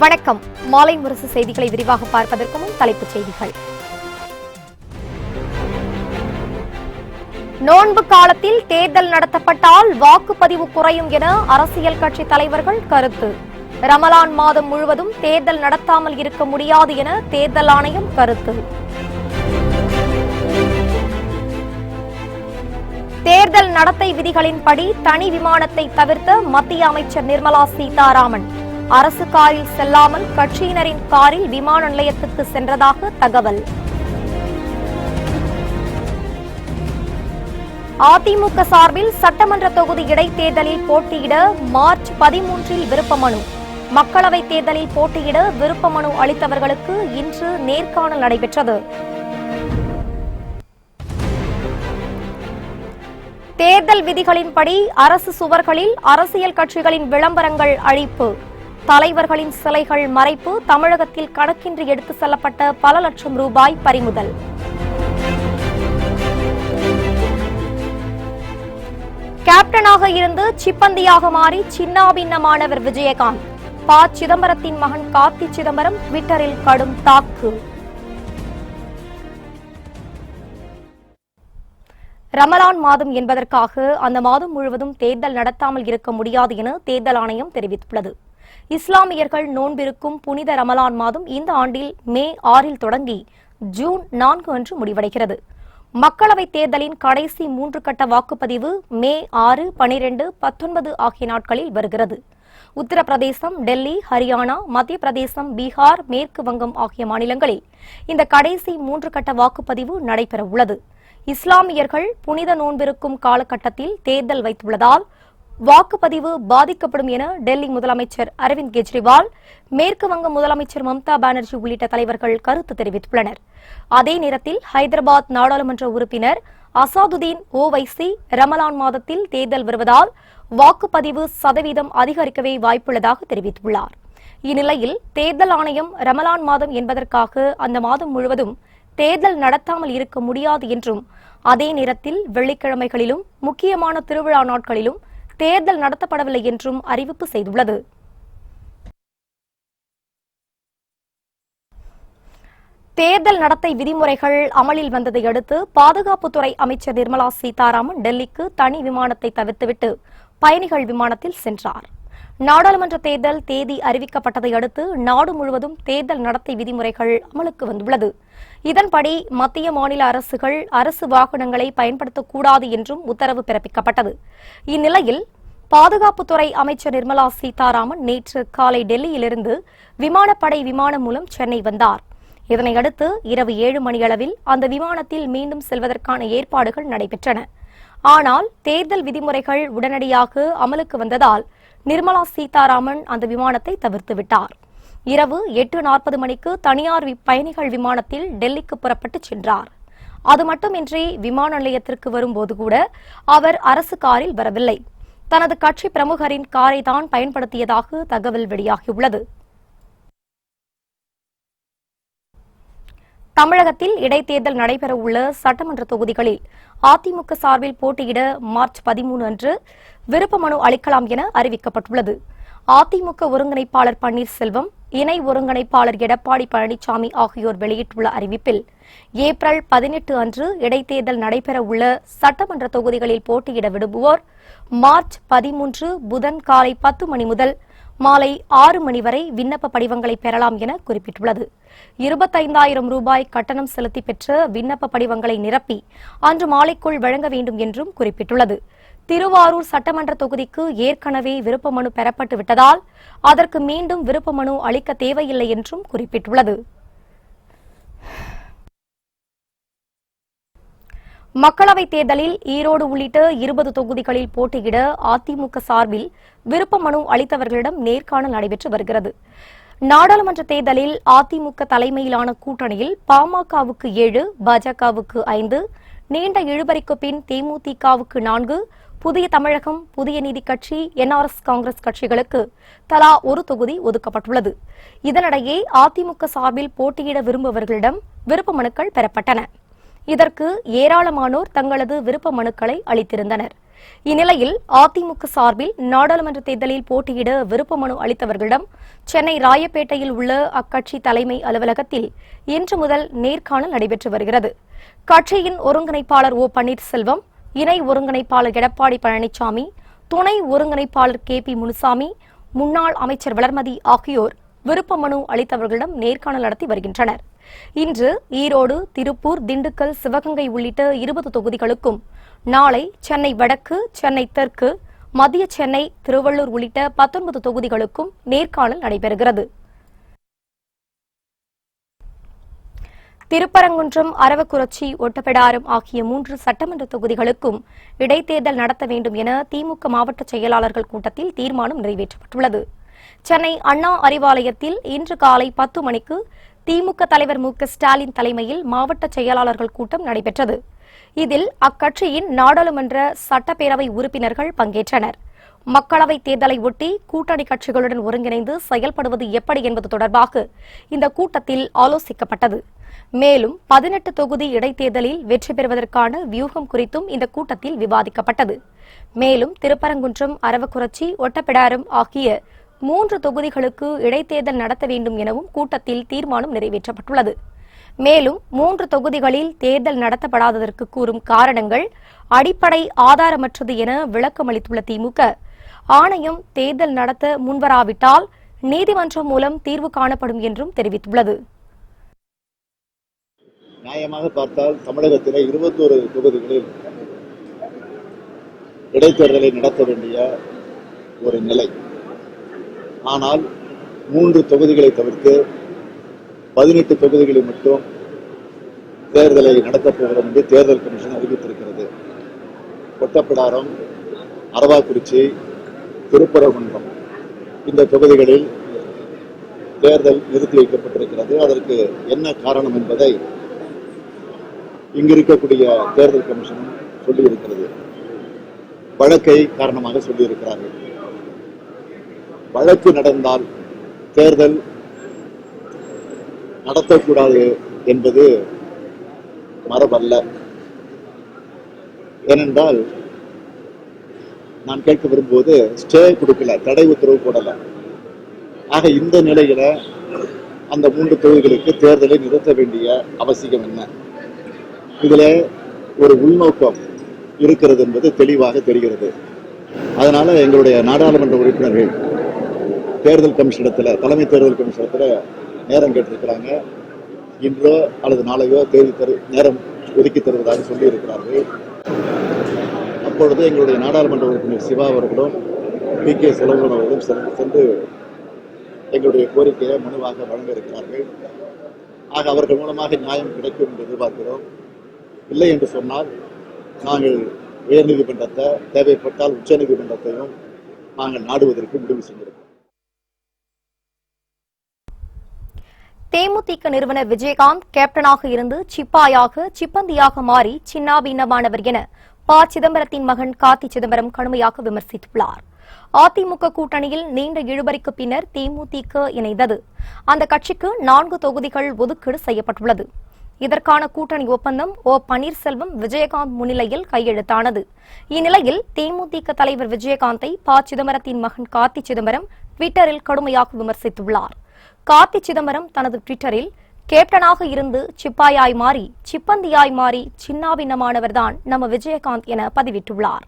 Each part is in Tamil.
வணக்கம். மாலை முரசு செய்திகளை விரிவாக பார்ப்பதற்கு முன் தலைப்புச் செய்திகள். நோன்பு காலத்தில் தேர்தல் நடத்தப்பட்டால் வாக்குப்பதிவு குறையும் என அரசியல் கட்சி தலைவர்கள் கருத்து. ரமலான் மாதம் முழுவதும் தேர்தல் நடத்தாமல் இருக்க முடியாது என தேர்தல் ஆணையம் கருத்து. தேர்தல் நடத்தை விதிகளின்படி தனி விமானத்தை தவிர்த்த மத்திய அமைச்சர் நிர்மலா சீதாராமன் அரசு காரில் செல்லாமல் கட்சியினரின் காரில் விமான நிலையத்துக்கு சென்றதாக தகவல். அதிமுக சார்பில் சட்டமன்ற தொகுதி இடைத்தேர்தலில் போட்டியிட மார்ச் 13 விருப்ப மனு. மக்களவைத் தேர்தலில் போட்டியிட விருப்ப மனு அளித்தவர்களுக்கு இன்று நேர்காணல் நடைபெற்றது. தேர்தல் விதிகளின்படி அரசு சுவர்களில் அரசியல் கட்சிகளின் விளம்பரங்கள் அழிப்பு. தலைவர்களின் சிலைகள் மறைப்பு. தமிழகத்தில் கணக்கின்றி எடுத்துச் செல்லப்பட்ட பல லட்சம் ரூபாய் பறிமுதல். கேப்டனாக இருந்து சிப்பந்தியாக மாறி சின்னாபின்னமானவர் விஜயகாந்த். ப. சிதம்பரத்தின் மகன் கார்த்தி சிதம்பரம் ட்விட்டரில் கடும் தாக்கு. ரமலான் மாதம் என்பதற்காக அந்த மாதம் முழுவதும் தேர்தல் நடத்தாமல் இருக்க முடியாது என தேர்தல் ஆணையம் தெரிவித்துள்ளது. இஸ்லாமியர்கள் நோன்பிருக்கும் புனித ரமலான் மாதம் இந்த ஆண்டில் மே 6 தொடங்கி ஜூன் 4 அன்று முடிவடைகிறது. மக்களவைத் தேர்தலின் கடைசி 3 கட்ட வாக்குப்பதிவு மே 6, 12, 19 ஆகிய நாட்களில் வருகிறது. உத்தரப்பிரதேசம், டெல்லி, ஹரியானா, மத்திய பிரதேசம், பீகார், மேற்கு வங்கம் ஆகிய மாநிலங்களில் இந்த கடைசி 3 கட்ட வாக்குப்பதிவு நடைபெற உள்ளது. இஸ்லாமியர்கள் புனித நோன்பிருக்கும் காலகட்டத்தில் தேர்தல் வைத்துள்ளதால் வாக்குப்பதிவு பாதிக்கப்படும் என டெல்லி முதலமைச்சர் அரவிந்த் கெஜ்ரிவால், மேற்கு வங்க முதலமைச்சர் மம்தா பானர்ஜி உள்ளிட்ட தலைவர்கள் கருத்து தெரிவித்துள்ளனர். அதே நேரத்தில் ஹைதராபாத் நாடாளுமன்ற உறுப்பினர் அசாதுதீன் ஓவைசி ரமலான் மாதத்தில் தேர்தல் வருவதால் வாக்குப்பதிவு சதவீதம் அதிகரிக்கவே வாய்ப்புள்ளதாக தெரிவித்துள்ளார். இந்நிலையில் தேர்தல் ஆணையம் ரமலான் மாதம் என்பதற்காக அந்த மாதம் முழுவதும் தேர்தல் நடத்தாமல் இருக்க முடியாது என்றும், அதே நேரத்தில் வெள்ளிக்கிழமைகளிலும் முக்கியமான திருவிழா நாட்களிலும் தேர்தல் நடத்தப்படவில்லை என்றும் அறிவிப்பு செய்துள்ளது. தேர்தல் நடத்தை விதிமுறைகள் அமலில் வந்ததை அடுத்து பாதுகாப்புத்துறை அமைச்சர் நிர்மலா சீதாராமன் டெல்லிக்கு தனி விமானத்தை தவிர்த்துவிட்டு பயணிகள் விமானத்தில் சென்றார். நாடாளுமன்ற தேர்தல் தேதி அறிவிக்கப்பட்டதை அடுத்து நாடு முழுவதும் தேர்தல் நடத்தை விதிமுறைகள் அமலுக்கு வந்துள்ளது. இதன்படி மத்திய மாநில அரசுகள் அரசு வாகனங்களை பயன்படுத்தக்கூடாது என்றும் உத்தரவு பிறப்பிக்கப்பட்டது. இந்நிலையில் பாதுகாப்புத்துறை அமைச்சர் நிர்மலா சீதாராமன் நேற்று காலை டெல்லியிலிருந்து விமானப்படை விமானம் மூலம் சென்னை வந்தார். இதனையடுத்து இரவு 7 மணியளவில் அந்த விமானத்தில் மீண்டும் செல்வதற்கான ஏற்பாடுகள் நடைபெற்றன. ஆனால் தேர்தல் விதிமுறைகள் உடனடியாக அமலுக்கு வந்ததால் நிர்மலா சீதாராமன் அந்த விமானத்தை தவிர்த்துவிட்டார். இரவு 8:40 மணிக்கு தனியார் பயணிகள் விமானத்தில் டெல்லிக்கு புறப்பட்டு சென்றார். அது மட்டுமின்றி விமான நிலையத்திற்கு வரும்போது கூட அவர் அரசு காரில் வரவில்லை. தனது கட்சி பிரமுகரின் காரை தான் பயன்படுத்தியதாக தகவல் வெளியாகியுள்ளது. தமிழகத்தில் இடைத்தேர்தல் நடைபெறவுள்ள சட்டமன்ற தொகுதிகளில் அதிமுக சார்பில் போட்டியிட மார்ச் 13 அன்று விருப்ப மனு அளிக்கலாம் என அறிவிக்கப்பட்டுள்ளது. அதிமுக ஒருங்கிணைப்பாளர் பன்னீர்செல்வம், இணை ஒருங்கிணைப்பாளர் எடப்பாடி பழனிசாமி ஆகியோர் வெளியிட்டுள்ள அறிவிப்பில் ஏப்ரல் 18 அன்று இடைத்தேர்தல் நடைபெறவுள்ள சட்டமன்ற தொகுதிகளில் போட்டியிட விரும்புவோர் மார்ச் 13 புதன் காலை 10 மணி முதல் மாலை 6 மணி வரை விண்ணப்ப படிவங்களை பெறலாம் என குறிப்பிட்டுள்ளது. 25,000 ரூபாய் கட்டணம் செலுத்தி பெற்ற விண்ணப்ப படிவங்களை நிரப்பி அன்று மாலைக்குள் வழங்க வேண்டும் என்றும் குறிப்பிட்டுள்ளது. திருவாரூர் சட்டமன்ற தொகுதிக்கு ஏற்கனவே விருப்ப மனு பெறப்பட்டு விட்டதால் அதற்கு மீண்டும் விருப்ப மனு அளிக்க தேவையில்லை என்றும் குறிப்பிட்டுள்ளது. மக்களவைத் தேர்தலில் ஈரோடு உள்ளிட்ட 20 தொகுதிகளில் போட்டியிட அதிமுக சார்பில் விருப்ப மனு அளித்தவர்களிடம் நேர்காணல் நடைபெற்று வருகிறது. நாடாளுமன்ற தேர்தலில் அதிமுக தலைமையிலான கூட்டணியில் பாமகவுக்கு 7, பாஜகவுக்கு 5, நீண்ட இழுபறிக்கு பின் தேமுதிகவுக்கு 4, புதிய தமிழகம், புதிய நீதி கட்சி, என்ஆர்எஸ் காங்கிரஸ் கட்சிகளுக்கு தலா 1 தொகுதி ஒதுக்கப்பட்டுள்ளது. இதனிடையே அதிமுக சார்பில் போட்டியிட விரும்புபவர்களிடம் விருப்ப மனுக்கள் பெறப்பட்டன. இதற்கு ஏராளமானோர் தங்களது விருப்ப மனுக்களை அளித்திருந்தனர். இந்நிலையில் அதிமுக சார்பில் நாடாளுமன்ற தேர்தலில் போட்டியிட விருப்ப மனு அளித்தவர்களிடம் சென்னை ராயப்பேட்டையில் உள்ள அக்கட்சி தலைமை அலுவலகத்தில் இன்று முதல் நேர்காணல் நடைபெற்று வருகிறது. கட்சியின் ஒருங்கிணைப்பாளர் ஓ பன்னீர்செல்வம், இணை ஒருங்கிணைப்பாளர் எடப்பாடி பழனிசாமி, துணை ஒருங்கிணைப்பாளர் KP முனுசாமி, முன்னாள் அமைச்சர் வளர்மதி ஆகியோர் விருப்ப மனு அளித்தவர்களிடம் நேர்காணல் நடத்தி வருகின்றனர். இன்று ஈரோடு, திருப்பூர், திண்டுக்கல், சிவகங்கை உள்ளிட்ட 20 தொகுதிகளுக்கும், நாளை சென்னை வடக்கு, சென்னை தெற்கு, மத்திய சென்னை, திருவள்ளூர் உள்ளிட்ட 19 தொகுதிகளுக்கும் நேர்காணல் நடைபெறுகிறது. திருப்பரங்குன்றம், அரவக்குறிச்சி, ஒட்டப்பிடாரம் ஆகிய 3 சட்டமன்ற தொகுதிகளுக்கும் இடைத்தேர்தல் நடத்த வேண்டும் என திமுக மாவட்ட செயலாளர்கள் கூட்டத்தில் தீர்மானம் நிறைவேற்றப்பட்டுள்ளது. சென்னை அண்ணா அறிவாலயத்தில் இன்று காலை 10 மணிக்கு திமுக தலைவர் மு ஸ்டாலின் தலைமையில் மாவட்ட செயலாளர்கள் கூட்டம் நடைபெற்றது. இதில் அக்கட்சியின் நாடாளுமன்ற சட்டப்பேரவை உறுப்பினர்கள் பங்கேற்றனர். மக்களவைத் தேர்தலை ஒட்டி கூட்டணி கட்சிகளுடன் ஒருங்கிணைந்து செயல்படுவது எப்படி என்பது தொடர்பாக இந்த கூட்டத்தில் ஆலோசிக்கப்பட்டது. மேலும் 18 தொகுதி இடைத்தேர்தலில் வெற்றி பெறுவதற்கான வியூகம் குறித்தும் இந்த கூட்டத்தில் விவாதிக்கப்பட்டது. மேலும் திருப்பரங்குன்றம், அரவக்குறிச்சி, ஒட்டப்பிடாரம் ஆகிய 3 தொகுதிகளுக்கு இடைத்தேர்தல் நடத்த வேண்டும் எனவும் கூட்டத்தில் தீர்மானம் நிறைவேற்றப்பட்டுள்ளது. மேலும் 3 தொகுதிகளில் தேர்தல் நடத்தப்படாததற்கு கூறும் காரணங்கள் அடிப்படை ஆதாரமற்றது என விளக்கமளித்துள்ள திமுக, ஆணையம் தேர்தல் நடத்த முன்வராவிட்டால் நீதிமன்றம் மூலம் தீர்வு காணப்படும் என்றும் தெரிவித்துள்ளது. நியாயமாக பார்த்தால் தமிழகத்திலே 21 தொகுதிகளில் இடைத்தேர்தலை நடத்த வேண்டிய ஒரு நிலை. ஆனால் 3 தொகுதிகளை தவிர்த்து 18 தொகுதிகளில் மட்டும் தேர்தலை நடத்தப் போகிறோம் என்று தேர்தல் கமிஷன் அறிவித்திருக்கிறது. ஒட்டப்பிடாரம், அரவாக்குறிச்சி, திருப்பரங்குன்றம் இந்த தொகுதிகளில் தேர்தல் நிறுத்தி வைக்கப்பட்டிருக்கிறது. அதற்கு என்ன காரணம் என்பதை இங்கிருக்கக்கூடிய தேர்தல் கமிஷனும் சொல்லியிருக்கிறது. வழக்கை காரணமாக சொல்லியிருக்கிறார்கள். வழக்கு நடந்தால் தேர்தல் நடத்தக்கூடாது என்பது மரபல்ல. ஏனென்றால் நான் கேட்க விரும்புவது ஸ்டே கொடுக்கல, தடை உத்தரவு போடல. ஆக இந்த நிலையில அந்த 3 தொகுதிகளுக்கு தேர்தலை நிறுத்த வேண்டிய அவசியம் என்ன? இதுல ஒரு உள்நோக்கம் இருக்கிறது என்பது தெளிவாக தெரிகிறது. அதனால எங்களுடைய நாடாளுமன்ற உறுப்பினர்கள் தேர்தல் கமிஷனத்துல, தலைமை தேர்தல் கமிஷனத்துல நேரம் கேட்டிருக்கிறாங்க. இன்றோ அல்லது நாளையோ நேரம் ஒதுக்கி தருவதாக சொல்லி இருக்கிறார்கள். அப்பொழுது எங்களுடைய நாடாளுமன்ற உறுப்பினர் சிவா அவர்களும் PK செல்வன் அவர்களும் சென்று எங்களுடைய கோரிக்கையை மனுவாக வழங்க இருக்கிறார்கள். ஆக அவர்கள் மூலமாக நியாயம் கிடைக்கும் என்று எதிர்பார்க்கிறோம். இல்லை என்று சொன்னால் நாங்கள் உயர்நீதிமன்றத்தை, தேவைப்பட்டால் உச்சநீதிமன்றத்தையும் நாங்கள் நாடுவதற்கு முடிவு செய்திருக்கிறோம். தேமுதிக நிறுவனர் விஜயகாந்த் கேப்டனாக இருந்து சிப்பந்தியாக மாறி சின்னாபின்னமானவர் என ப. சிதம்பரத்தின் மகன் கார்த்தி சிதம்பரம் கடுமையாக விமர்சித்துள்ளார். அதிமுக கூட்டணியில் நீண்ட இழுபறிக்கு பின்னர் தேமுதிக இணைந்தது. அந்த கட்சிக்கு 4 தொகுதிகள் ஒதுக்கீடு செய்யப்பட்டுள்ளது. இதற்கான கூட்டணி ஒப்பந்தம் ஓ பன்னீர்செல்வம், விஜயகாந்த் முன்னிலையில் கையெழுத்தானது. இந்நிலையில் தேமுதிக தலைவர் விஜயகாந்தை ப. சிதம்பரத்தின் மகன் கார்த்தி சிதம்பரம் ட்விட்டரில் கடுமையாக விமர்சித்துள்ளார். கார்த்தி சிதம்பரம் தனது ட்விட்டரில், கேப்டனாக இருந்து சிப்பாயாய் மாறி சிப்பந்தியாய் மாறி சின்னாபின்னமானவர்தான் நம்ம விஜயகாந்த் என பதிவிட்டுள்ளார்.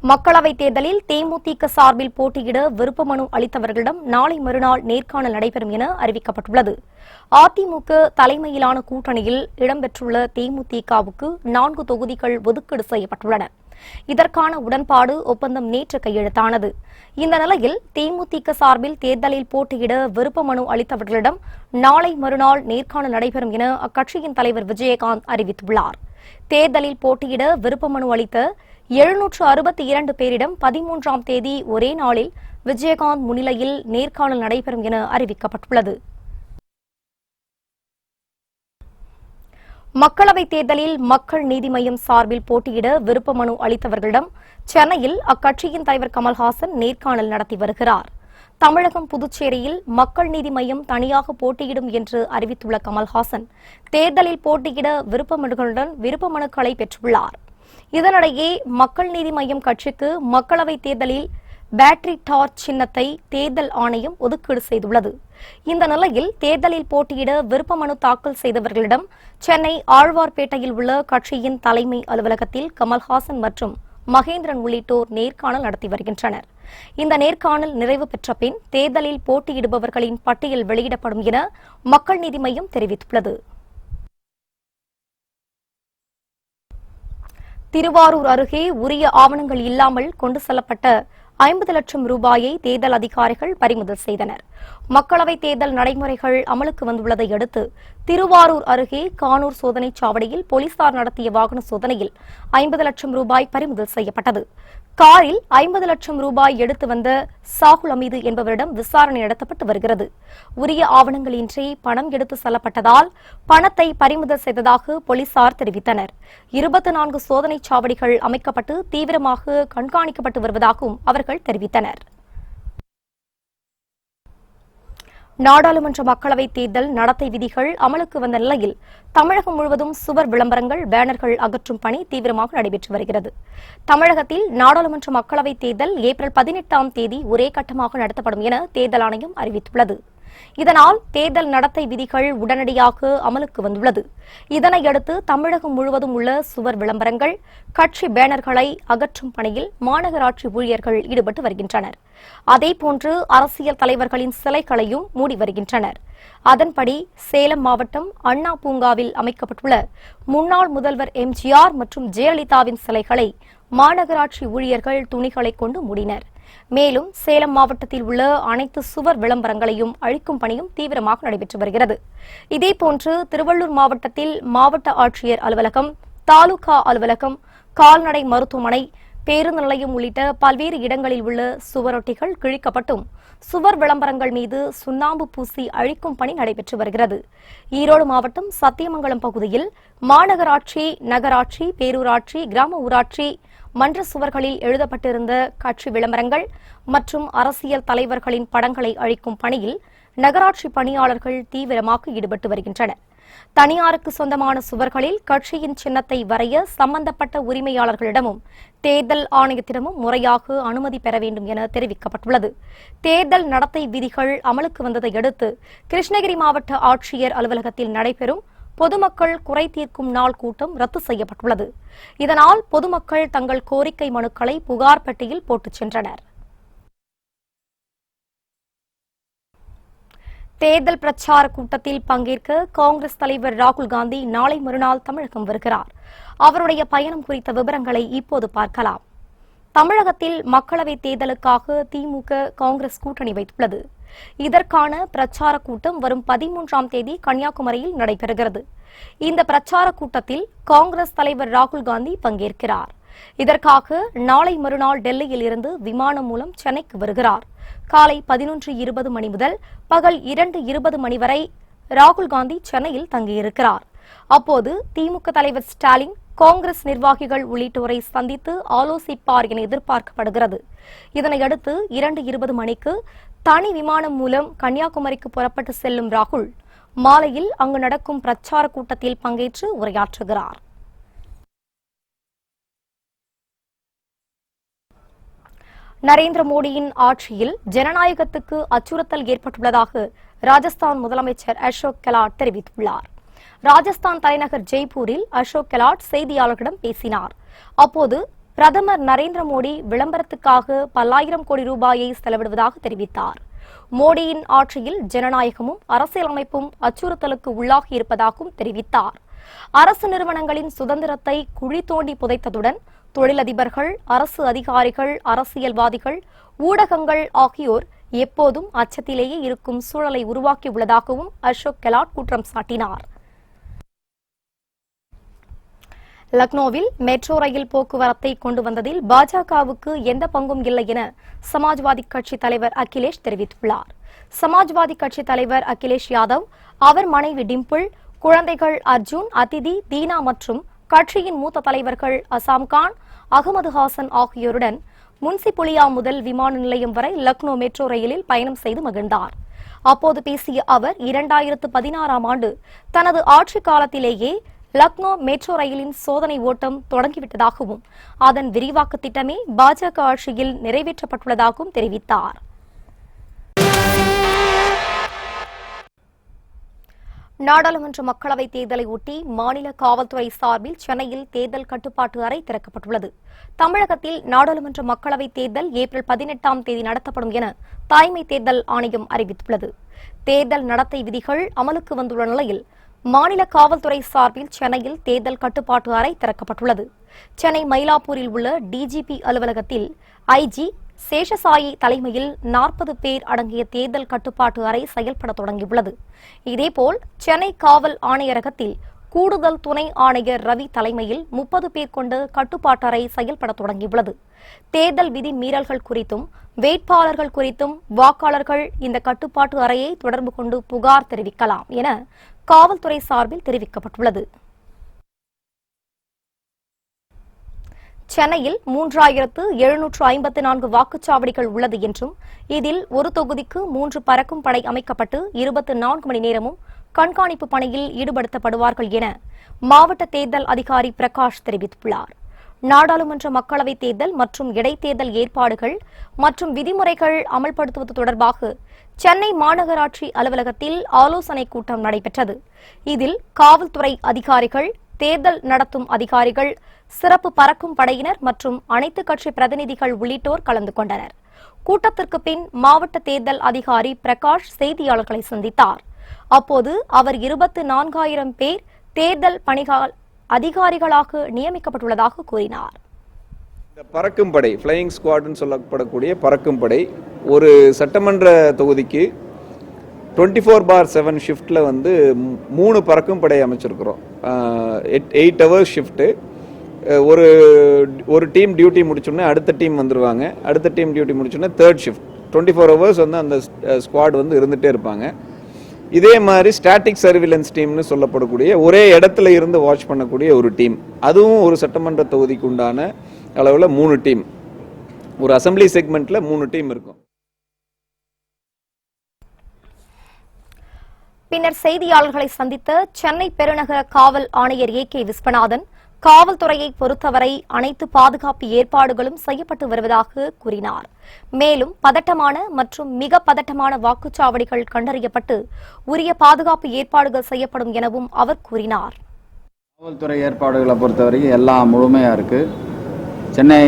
மக்களவைத் தேர்தலில் தேமுதிக சார்பில் போட்டியிட விருப்ப மனு அளித்தவர்களிடம் நாளை மறுநாள் நேர்காணல் நடைபெறும் என அறிவிக்கப்பட்டுள்ளது. அதிமுக தலைமையிலான கூட்டணியில் இடம்பெற்றுள்ள தேமுதிகவுக்கு 4 தொகுதிகள் ஒதுக்கீடு செய்யப்பட்டுள்ளன. இதற்கான உடன்பாடு ஒப்பந்தம் நேற்று கையெழுத்தானது. இந்த நிலையில் தேமுதிக சார்பில் தேர்தலில் போட்டியிட விருப்ப மனு அளித்தவர்களிடம் நாளை மறுநாள் நேர்காணல் நடைபெறும் என அக்கட்சியின் தலைவர் விஜயகாந்த் அறிவித்துள்ளார். தேர்தலில் போட்டியிட விருப்ப மனு அளித்த 762 பேரிடம் 13ஆம் தேதி ஒரே நாளில் விஜயகாந்த் முன்னிலையில் நேர்காணல் நடைபெறும் என அறிவிக்கப்பட்டுள்ளது. மக்களவைத் தேர்தலில் மக்கள் நீதி மய்யம் சார்பில் போட்டியிட விருப்ப மனு அளித்தவர்களிடம் சென்னையில் அக்கட்சியின் தலைவர் கமல்ஹாசன் நேர்காணல் நடத்தி வருகிறார். தமிழகம் புதுச்சேரியில் மக்கள் நீதி மய்யம் தனியாக போட்டியிடும் என்று அறிவித்துள்ள கமல்ஹாசன் தேர்தலில் போட்டியிட விருப்ப மனுக்களை பெற்றுள்ளார். இதனிடையே மக்கள் நீதி மய்யம் கட்சிக்கு மக்களவைத் தேர்தலில் பேட்டரி டார்ச் சின்னத்தை தேர்தல் ஆணையம் ஒதுக்கீடு செய்துள்ளது. இந்த நிலையில் தேர்தலில் போட்டியிட விருப்ப மனு தாக்கல் செய்தவர்களிடம் சென்னை ஆழ்வார்பேட்டையில் உள்ள கட்சியின் தலைமை அலுவலகத்தில் கமல்ஹாசன் மற்றும் மகேந்திரன் உள்ளிட்டோர் நேர்காணல் நடத்தி வருகின்றனர். இந்த நேர்காணல் நிறைவு பெற்ற பின் தேர்தலில் போட்டியிடுபவர்களின் பட்டியல் வெளியிடப்படும் என மக்கள் நீதி மய்யம் தெரிவித்துள்ளது. திருவாரூர் அருகே உரிய ஆவணங்கள் இல்லாமல் கொண்டு செல்லப்பட்ட 50 லட்சம் ரூபாயை தேர்தல் அதிகாரிகள் பறிமுதல் செய்தனர். மக்களவைத் தேர்தல் நடைமுறைகள் அமலுக்கு வந்துள்ளதை அடுத்து திருவாரூர் அருகே கானூர் சோதனைச் சாவடியில் போலீசார் நடத்திய வாகன சோதனையில் 50 லட்சம் ரூபாய் பறிமுதல் செய்யப்பட்டது. காரில் 50 லட்சம் ரூபாய் எடுத்து வந்த சாகுல் அமீது என்பவரிடம் விசாரணை நடத்தப்பட்டு வருகிறது. உரிய ஆவணங்களின்றி பணம் எடுத்து செல்லப்பட்டதால் பணத்தை பறிமுதல் செய்ததாக போலீசார் தெரிவித்தனர். 24 சோதனைச் சாவடிகள் அமைக்கப்பட்டு தீவிரமாக கண்காணிக்கப்பட்டு வருவதாகவும் அவர்கள் தெரிவித்தனர். நாடாளுமன்ற மக்களவைத் தேர்தல் நடத்தை விதிகள் அமலுக்கு வந்த நிலையில் தமிழகம் முழுவதும் சுவர் விளம்பரங்கள், பேனர்கள் அகற்றும் பணி தீவிரமாக நடைபெற்று வருகிறது. தமிழகத்தில் நாடாளுமன்ற மக்களவைத் தேர்தல் ஏப்ரல் 18ஆம் தேதி ஒரே கட்டமாக நடத்தப்படும் என தேர்தல் ஆணையம் அறிவித்துள்ளது. இதனால் தேர்தல் நடத்தை விதிகள் உடனடியாக அமலுக்கு வந்துள்ளது. இதனையடுத்து தமிழகம் முழுவதும் உள்ள சுவர் விளம்பரங்கள், கட்சி பேனர்களை அகற்றும் பணியில் மாநகராட்சி ஊழியர்கள் ஈடுபட்டு வருகின்றனர். அதேபோன்று அரசியல் தலைவர்களின் சிலைகளையும் மூடி வருகின்றனர். அதன்படி சேலம் மாவட்டம் அண்ணா பூங்காவில் அமைக்கப்பட்டுள்ள முன்னாள் முதல்வர் எம்ஜிஆர் மற்றும் ஜெயலலிதாவின் சிலைகளை மாநகராட்சி ஊழியர்கள் துணிகளை கொண்டு மூடினர். மேலும் சேலம் மாவட்டத்தில் உள்ள அனைத்து சுவர் விளம்பரங்களையும் அழிக்கும் பணியும் தீவிரமாக நடைபெற்று வருகிறது. இதேபோன்று திருவள்ளூர் மாவட்டத்தில் மாவட்ட ஆட்சியர் அலுவலகம், தாலுகா அலுவலகம், கால்நடை மருத்துவமனை, பேருந்து நிலையம் உள்ளிட்ட பல்வேறு இடங்களில் உள்ள சுவரொட்டிகள் கிழிக்கப்பட்டும் சுவர் விளம்பரங்கள் மீது சுண்ணாம்பு பூசி அழிக்கும் பணி நடைபெற்று வருகிறது. ஈரோடு மாவட்டம் சத்தியமங்கலம் பகுதியில் மாநகராட்சி, நகராட்சி, பேரூராட்சி, கிராம ஊராட்சி மன்ற சுவர்களில் எழுதப்பட்டிருந்த கட்சி விளம்பரங்கள் மற்றும் அரசியல் தலைவர்களின் படங்களை அழிக்கும் பணியில் நகராட்சி பணியாளர்கள் தீவிரமாக ஈடுபட்டு வருகின்றனர். தனியாருக்கு சொந்தமான சுவர்களில் கட்சியின் சின்னத்தை வரைய சம்பந்தப்பட்ட உரிமையாளர்களிடமும் தேர்தல் ஆணையத்திடமும் முறையாக அனுமதி பெற வேண்டும் என தெரிவிக்கப்பட்டுள்ளது. தேர்தல் நடத்தை விதிகள் அமலுக்கு வந்ததை அடுத்து கிருஷ்ணகிரி மாவட்ட ஆட்சியர் அலுவலகத்தில் நடைபெறும் பொதுமக்கள் குறை தீர்க்கும் நாள் கூட்டம் ரத்து செய்யப்பட்டுள்ளது. இதனால் பொதுமக்கள் தங்கள் கோரிக்கை மனுக்களை புகார் பெட்டியில் போட்டுச் சென்றனர். தேர்தல் பிரச்சார கூட்டத்தில் பங்கேற்க காங்கிரஸ் தலைவர் ராகுல் காந்தி நாளை மறுநாள் தமிழகம் வருகிறார். அவருடைய பயணம் குறித்த விவரங்களை இப்போது பார்க்கலாம். தமிழகத்தில் மக்களவைத் தேர்தலுக்காக திமுக, காங்கிரஸ் கூட்டணி வைத்துள்ளது. இதற்கான பிரச்சார கூட்டம் வரும் 13ஆம் தேதி கன்னியாகுமரியில் நடைபெறுகிறது. இந்த பிரச்சார கூட்டத்தில் காங்கிரஸ் தலைவர் ராகுல் காந்தி பங்கேற்கிறார். இதற்காக நாளை மறுநாள் டெல்லியில் இருந்து விமானம் மூலம் சென்னைக்கு வருகிறார். காலை 11:20 மணி முதல் பகல் 2:20 மணி வரை ராகுல் காந்தி சென்னையில் தங்கியிருக்கிறார். அப்போது திமுக தலைவர் ஸ்டாலின், காங்கிரஸ் நிர்வாகிகள் உள்ளிட்டோரை சந்தித்து ஆலோசிப்பார் என எதிர்பார்க்கப்படுகிறது. இதனையடுத்து 2:20 மணிக்கு தனி விமானம் மூலம் கன்னியாகுமரிக்கு புறப்பட்டு செல்லும் ராகுல் மாலையில் அங்கு நடக்கும் பிரச்சார கூட்டத்தில் பங்கேற்று உரையாற்றுகிறார். நரேந்திர மோடியின் ஆட்சியில் ஜனநாயகத்துக்கு அச்சுறுத்தல் ஏற்பட்டுள்ளதாக ராஜஸ்தான் முதலமைச்சர் அசோக் கெலாட் தெரிவித்துள்ளார். ராஜஸ்தான் தலைநகர் ஜெய்ப்பூரில் அசோக் கெலாட் செய்தியாளர்களிடம் பேசினார். அப்போது பிரதமர் நரேந்திர மோடி விளம்பரத்துக்காக பல்லாயிரம் கோடி ரூபாயை செலவிடுவதாக தெரிவித்தார். மோடியின் ஆட்சியில் ஜனநாயகமும் அரசியலமைப்பும் அச்சுறுத்தலுக்கு உள்ளாகி இருப்பதாகவும் தெரிவித்தார். அரசு நிறுவனங்களின் சுதந்திரத்தை குழி தோண்டி புதைத்ததுடன் தொழிலதிபர்கள், அரசு அதிகாரிகள், அரசியல்வாதிகள், ஊடகங்கள் ஆகியோர் எப்போதும் அச்சத்திலேயே இருக்கும் சூழலை உருவாக்கியுள்ளதாகவும் அசோக் கெலாட் குற்றம் சாட்டினார். லக்னோவில் மெட்ரோ ரயில் போக்குவரத்தை கொண்டு வந்ததில் பாஜகவுக்கு எந்த பங்கும் இல்லை என சமாஜ்வாதி கட்சி தலைவர் அகிலேஷ் தெரிவித்துள்ளார். சமாஜ்வாதி கட்சி தலைவர் அகிலேஷ் யாதவ், அவர் மனைவி டிம்பிள், குழந்தைகள் அர்ஜுன், அதிதி, தீனா மற்றும் கட்சியின் மூத்த தலைவர்கள் அசாம் கான், அகமது ஹாசன் ஆகியோருடன் முன்சிபுலியா முதல் விமான நிலையம் வரை லக்னோ மெட்ரோ ரயிலில் பயணம் செய்து மகிழ்ந்தார். அப்போது பேசிய அவர் 2016ஆம் ஆண்டு தனது ஆட்சி காலத்திலேயே லக்னோ மெட்ரோ ரயிலின் சோதனை ஓட்டம் தொடங்கிவிட்டதாகவும் அதன் விரிவாக்க திட்டமே பாஜக ஆட்சியில் நிறைவேற்றப்பட்டுள்ளதாகவும் தெரிவித்தார். நாடாளுமன்ற மக்களவைத் தேர்தலை ஒட்டி மாநில காவல்துறை சார்பில் சென்னையில் தேர்தல் கட்டுப்பாட்டு அறை திறக்கப்பட்டுள்ளது. தமிழகத்தில் நாடாளுமன்ற மக்களவைத் தேர்தல் ஏப்ரல் 18ஆம் தேதி நடத்தப்படும் என தலைமை தேர்தல் ஆணையம் அறிவித்துள்ளது. தேர்தல் நடத்தை விதிகள் அமலுக்கு வந்துள்ள நிலையில் மாநில காவல்துறை சார்பில் சென்னையில் தேர்தல் கட்டுப்பாட்டு அறை திறக்கப்பட்டுள்ளது. சென்னை மயிலாப்பூரில் உள்ள டிஜிபி அலுவலகத்தில் ஐஜி சேஷசாயி தலைமையில் 40 பேர் அடங்கிய தேர்தல் கட்டுப்பாட்டு அறை செயல்பட தொடங்கியுள்ளது. இதேபோல் சென்னை காவல் ஆணையரகத்தில் கூடுதல் துணை ஆணையர் ரவி தலைமையில் 30 பேர் கொண்ட கட்டுப்பாட்டு அறை செயல்பட தொடங்கியுள்ளது. தேர்தல் விதி மீறல்கள் குறித்தும் வேட்பாளர்கள் குறித்தும் வாக்காளர்கள் இந்த கட்டுப்பாட்டு அறையை தொடர்பு கொண்டு புகார் தெரிவிக்கலாம் என காவல்துறை சார்பில் தெரிவிக்கப்பட்டுள்ளது. சென்னையில் 3754 வாக்குச்சாவடிகள் உள்ளது என்றும் இதில் ஒரு தொகுதிக்கு 3 பறக்கும் படை அமைக்கப்பட்டு 24 மணி நேரமும் கண்காணிப்பு பணியில் ஈடுபடுத்தப்படுவார்கள் என மாவட்ட தேர்தல் அதிகாரி பிரகாஷ் தெரிவித்துள்ளார். நாடாளுமன்ற மக்களவைத் தேர்தல் மற்றும் இடைத்தேர்தல் ஏற்பாடுகள் மற்றும் விதிமுறைகள் அமல்படுத்துவது தொடர்பாக சென்னை மாநகராட்சி அலுவலகத்தில் ஆலோசனைக் கூட்டம் நடைபெற்றது. இதில் காவல்துறை அதிகாரிகள், தேர்தல் நடத்தும் அதிகாரிகள், சிறப்பு பறக்கும் படையினர் மற்றும் அனைத்து கட்சி பிரதிநிதிகள் உள்ளிட்டோர் கலந்து கொண்டனர். கூட்டத்திற்கு பின் மாவட்ட தேர்தல் அதிகாரி பிரகாஷ் செய்தியாளர்களை சந்தித்தார். அப்போது அவர் 24,000 பேர் தேர்தல் அதிகாரிகளாக நியமிக்கப்பட்டுள்ளதாக கூறினார். இந்த பறக்கும் படை, ஃப்ளையிங் ஸ்குவாட்னு சொல்லப்படக்கூடிய பறக்கும் படை ஒரு சட்டமன்ற தொகுதிக்கு 24/7 ஷிஃப்டில் 3 பறக்கும் படை அமைச்சிருக்கிறோம். 8 ஹவர்ஸ் ஷிஃப்ட்டு. ஒரு டீம் டியூட்டி முடிச்சோடனே அடுத்த டீம் வந்துடுவாங்க. அடுத்த டீம் டியூட்டி முடிச்சோடனே தேர்ட் ஷிஃப்ட். 24 ஹவர்ஸ் அந்த ஸ்குவாட் இருந்துகிட்டே இருப்பாங்க. இதே மாதிரி ஸ்டாட்டிக் சர்வீலன்ஸ் டீம்னு சொல்லப்படக்கூடிய ஒரே இடத்துல இருந்து வாட்ச் பண்ணக்கூடிய ஒரு டீம், அதுவும் ஒரு சட்டமன்ற தொகுதிக்கு உண்டான அளவில் 3 டீம். ஒரு அசம்பிளி செக்மெண்ட்டில் 3 டீம் இருக்கும். பின்னர் செய்தியாளர்களை சந்தித்த சென்னை பெருநகர காவல் ஆணையர் ஏ.கே. விஸ்வநாதன், காவல்துறையை பொறுத்தவரை அனைத்து பாதுகாப்பு ஏற்பாடுகளும் செய்யப்பட்டு வருவதாக கூறினார். மேலும் பதட்டமான மற்றும் மிக பதட்டமான வாக்குச்சாவடிகள் கண்டறியப்பட்டு உரிய பாதுகாப்பு ஏற்பாடுகள் செய்யப்படும் எனவும் அவர் கூறினார். காவல்துறை ஏற்பாடுகளை பொறுத்தவரைக்கும் எல்லாம் முழுமையாக இருக்கு. சென்னை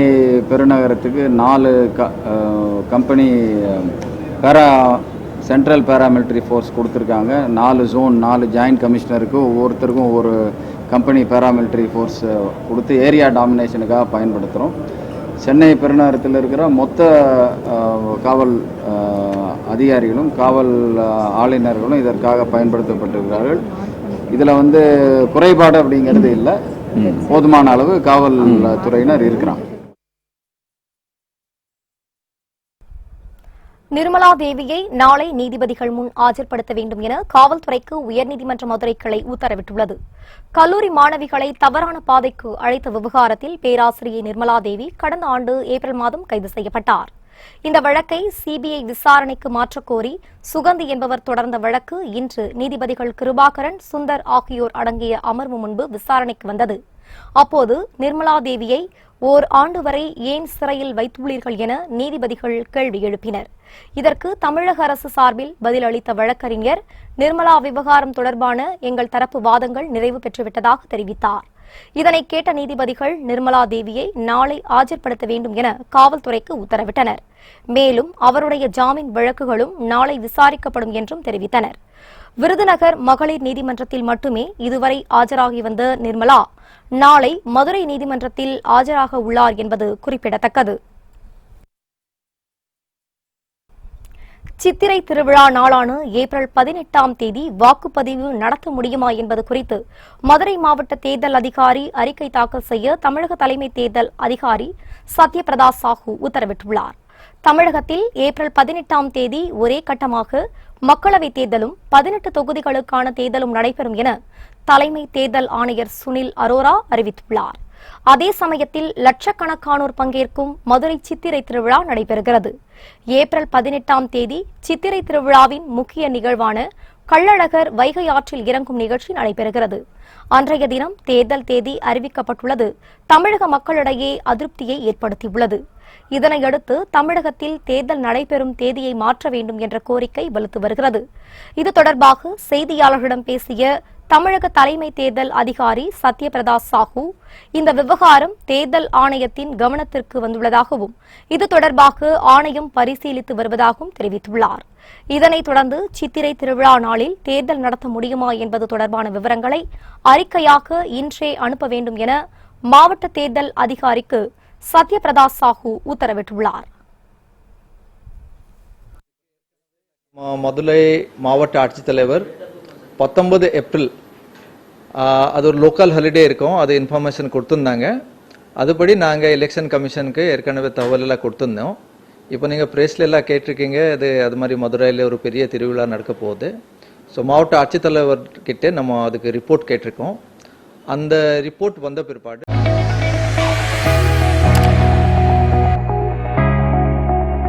பெருநகரத்துக்கு 4 கம்பெனி சென்ட்ரல் பேராமிலிட்டரி ஃபோர்ஸ் கொடுத்துருக்காங்க. 4 ஜோன், 4 ஜாயின்ட் கமிஷனருக்கு ஒவ்வொருத்தருக்கும் ஒரு கம்பெனி பேராமிலிட்டரி ஃபோர்ஸ் கொடுத்து ஏரியா டாமினேஷனுக்காக பயன்படுத்துகிறோம். சென்னை பெருநகரத்தில் இருக்கிற மொத்த காவல் அதிகாரிகளும் காவல் ஆளுநர்களும் இதற்காக பயன்படுத்தப்பட்டிருக்கிறார்கள். இதில் குறைபாடு அப்படிங்கிறது இல்லை, போதுமான அளவு காவல்துறையினர் இருக்கிறாங்க. நிர்மலா தேவியை நாளை நீதிபதிகள் முன் ஆஜர்படுத்த வேண்டும் என காவல்துறைக்கு உயர்நீதிமன்ற மதுரை கிளை உத்தரவிட்டுள்ளது. கல்லூரி மாணவிகளை தவறான பாதைக்கு அழைத்த விவகாரத்தில் பேராசிரியை நிர்மலா தேவி கடந்த ஆண்டு ஏப்ரல் மாதம் கைது செய்யப்பட்டார். இந்த வழக்கை சிபிஐ விசாரணைக்கு மாற்றக்கோரி சுகந்தி என்பவர் தொடர்ந்த வழக்கு இன்று நீதிபதிகள் கிருபாகரன், சுந்தர் ஆகியோர் அடங்கிய அமர்வு முன்பு விசாரணைக்கு வந்தது. அப்போது நிர்மலா தேவியை ஓராண்டு வரை ஏன் சிறையில் வைத்துள்ளீர்கள் என நீதிபதிகள் கேள்வி எழுப்பினர். இதற்கு தமிழக அரசு சார்பில் பதிலளித்த வழக்கறிஞர், நிர்மலா விவகாரம் தொடர்பான எங்கள் தரப்பு வாதங்கள் நிறைவு பெற்றுவிட்டதாக தெரிவித்தார். இதனை கேட்ட நீதிபதிகள் நிர்மலா தேவியை நாளை ஆஜர்படுத்த வேண்டும் என காவல்துறைக்கு உத்தரவிட்டனர். மேலும் அவருடைய ஜாமீன் வழக்குகளும் நாளை விசாரிக்கப்படும் என்றும் தெரிவித்தனர். விருதுநகர் மகளிர் நீதிமன்றத்தில் மட்டுமே இதுவரை ஆஜராகி வந்த நிர்மலா நாளை மதுரை நீதிமன்றத்தில் ஆஜராக உள்ளார் என்பது குறிப்பிடத்தக்கது. சித்திரை திருவிழா நாளான ஏப்ரல் 18ஆம் தேதி வாக்குப்பதிவு நடத்த முடியுமா என்பது குறித்து மதுரை மாவட்ட தேர்தல் அதிகாரி அறிக்கை தாக்கல் செய்ய தமிழக தலைமை தேர்தல் அதிகாரி சத்யபிரதா சாஹூ உத்தரவிட்டுள்ளார். தமிழகத்தில் ஏப்ரல் 18ஆம் தேதி ஒரே கட்டமாக மக்களவைத் தேர்தலும் 18 தொகுதிகளுக்கான தேர்தலும் நடைபெறும் என தலைமை தேர்தல் ஆணையர் சுனில் அரோரா அறிவித்துள்ளார். அதே சமயத்தில் லட்சக்கணக்கானோர் பங்கேற்கும் மதுரை சித்திரை திருவிழா நடைபெறுகிறது. ஏப்ரல் 18ஆம் தேதி சித்திரை திருவிழாவின் முக்கிய நிகழ்வான கள்ளழகர் வைகை ஆற்றில் இறங்கும் நிகழ்ச்சி நடைபெறுகிறது. அன்றைய தினம் தேர்தல் தேதி அறிவிக்கப்பட்டுள்ளது தமிழக மக்களிடையே அதிருப்தியை ஏற்படுத்தியுள்ளது. இதனையடுத்து தமிழகத்தில் தேர்தல் நடைபெறும் தேதியை மாற்ற வேண்டும் என்ற கோரிக்கை வலுத்து வருகிறது. இது தொடர்பாக செய்தியாளர்களிடம் பேசிய தமிழக தலைமை தேர்தல் அதிகாரி சத்யபிரதா சாஹூ, இந்த விவகாரம் தேர்தல் ஆணையத்தின் கவனத்திற்கு வந்துள்ளதாகவும் இது தொடர்பாக ஆணையம் பரிசீலித்து வருவதாகவும் தெரிவித்துள்ளார். இதனைத் தொடர்ந்து சித்திரை திருவிழா நாளில் தேர்தல் நடத்த முடியுமா என்பது தொடர்பான விவரங்களை அறிக்கையாக இன்றே அனுப்ப வேண்டும் என மாவட்ட தேர்தல் அதிகாரிக்கு சத்யபிரதா சாஹூ உத்தரவிட்டுள்ளார். மதுரை மாவட்ட ஆட்சித்தலைவர் 19 ஏப்ரல் அது ஒரு லோக்கல் ஹாலிடே இருக்கும், அது இன்ஃபர்மேஷன் கொடுத்துருந்தாங்க. அதுபடி நாங்கள் எலெக்ஷன் கமிஷனுக்கு ஏற்கனவே தகவலெல்லாம் கொடுத்துருந்தோம். இப்போ நீங்கள் ப்ரெஸ்ல எல்லாம் கேட்டிருக்கீங்க, அது மாதிரி மதுரையில் ஒரு பெரிய திருவிழா நடக்க போகுது. ஸோ மாவட்ட ஆட்சித்தலைவர்கிட்ட நம்ம அதுக்கு ரிப்போர்ட் கேட்டிருக்கோம். அந்த ரிப்போர்ட் வந்த பிற்பாடு